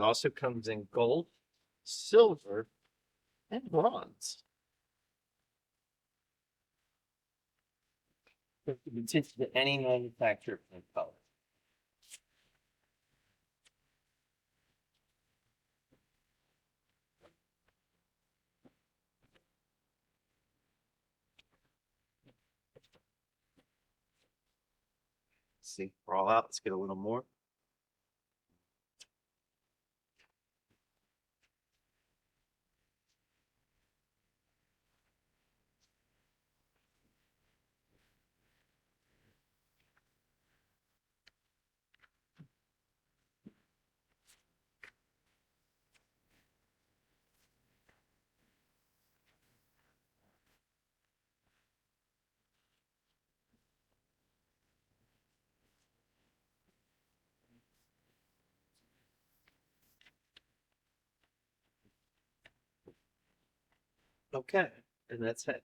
It also comes in gold, silver, and bronze. It can be tinted to any manufacturer and color. See, we're all out. Let's get a little more. Okay, and that's it.